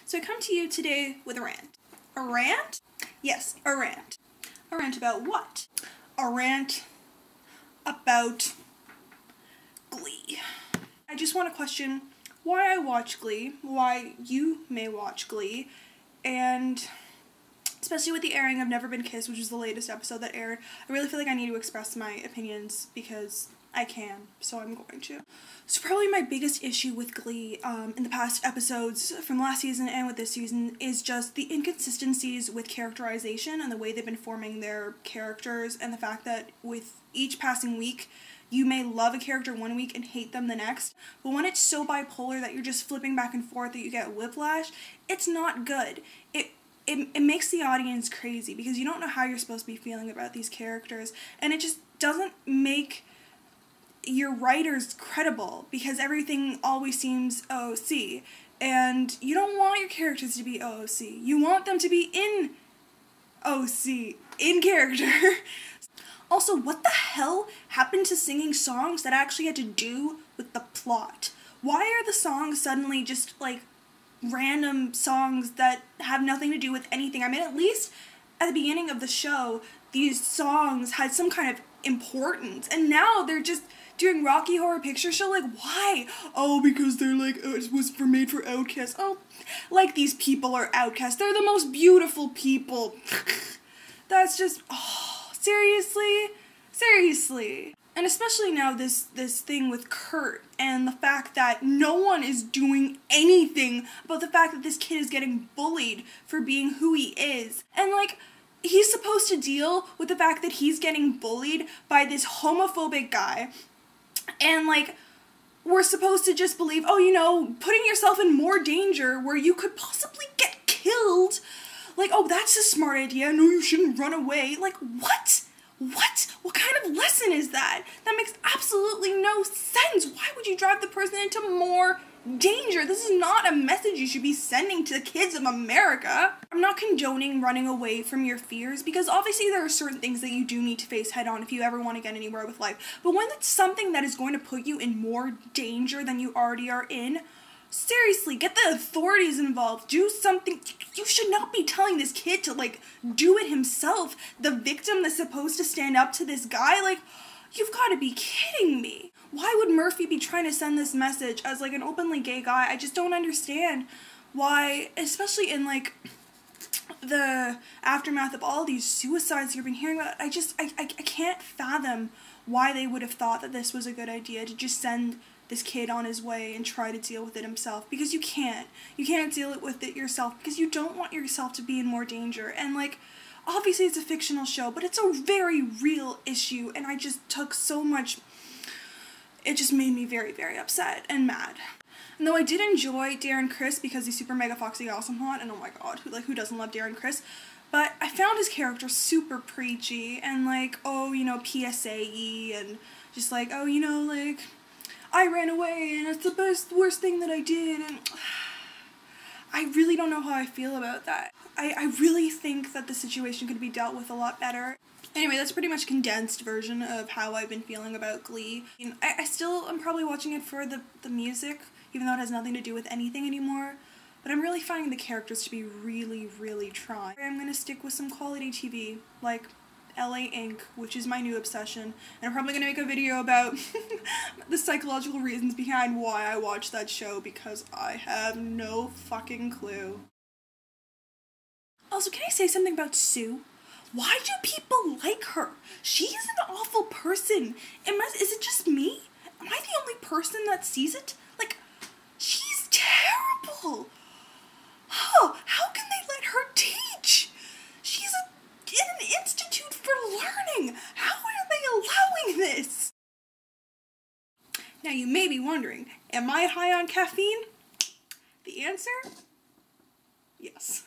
So I come to you today with a rant. A rant? Yes, a rant. A rant about what? A rant about Glee. I just want to question why I watch Glee, why you may watch Glee, and especially with the airing of Never Been Kissed, which is the latest episode that aired, I really feel like I need to express my opinions because I can, so I'm going to. So probably my biggest issue with Glee in the past episodes from last season and with this season is just the inconsistencies with characterization and the way they've been forming their characters, and the fact that with each passing week you may love a character one week and hate them the next, but when it's so bipolar that you're just flipping back and forth that you get whiplash, it's not good. It makes the audience crazy because you don't know how you're supposed to be feeling about these characters, and it just doesn't make your writers credible because everything always seems OOC, and you don't want your characters to be OOC. You want them to be in OC, in character. Also, what the hell happened to singing songs that actually had to do with the plot? Why are the songs suddenly just like random songs that have nothing to do with anything? I mean, at least at the beginning of the show, these songs had some kind of importance, and now they're just doing Rocky Horror Picture Show. Like, why? Oh, because they're like, it was made for outcasts. Oh, like these people are outcasts. They're the most beautiful people. That's just, oh, seriously? Seriously. And especially now this thing with Kurt and the fact that no one is doing anything about the fact that this kid is getting bullied for being who he is. And like, he's supposed to deal with the fact that he's getting bullied by this homophobic guy. And like, we're supposed to just believe, oh, you know, putting yourself in more danger where you could possibly get killed. Like, oh, that's a smart idea. No, you shouldn't run away. Like, what? What? What kind of lesson is that? That makes absolutely no sense. Why would you drive the person into more danger? This is not a message you should be sending to the kids of America. I'm not condoning running away from your fears, because obviously there are certain things that you do need to face head on if you ever want to get anywhere with life. But when it's something that is going to put you in more danger than you already are in, seriously, get the authorities involved. Do something. You should not be telling this kid to, like, do it himself. The victim that's supposed to stand up to this guy, like, you've got to be kidding me. Why would Murphy be trying to send this message as, like, an openly gay guy? I just don't understand why, especially in, like, the aftermath of all these suicides you've been hearing about. I can't fathom why they would have thought that this was a good idea to just send this kid on his way and try to deal with it himself, because you can't deal with it yourself because you don't want yourself to be in more danger. And like, obviously it's a fictional show, but it's a very real issue, and I just took so much, it just made me very, very upset and mad. And though I did enjoy Darren Criss because he's super mega foxy awesome hot, and oh my god, who doesn't love Darren Criss, but I found his character super preachy and like, oh, you know, PSA-y, and just like, oh, you know, like, I ran away and it's the worst thing that I did, and I really don't know how I feel about that. I really think that the situation could be dealt with a lot better. Anyway, that's pretty much a condensed version of how I've been feeling about Glee. I still am probably watching it for the music, even though it has nothing to do with anything anymore, but I'm really finding the characters to be really, really trying. I'm gonna stick with some quality TV, like LA Inc., which is my new obsession, and I'm probably gonna make a video about the psychological reasons behind why I watch that show, because I have no fucking clue. Also, can I say something about Sue? Why do people like her? She's an awful person. Is it just me? Am I the only person that sees it? Like, she's terrible. Oh, how can they let her teach? She's in an institute for learning. How are they allowing this? Now you may be wondering, am I high on caffeine? The answer? Yes.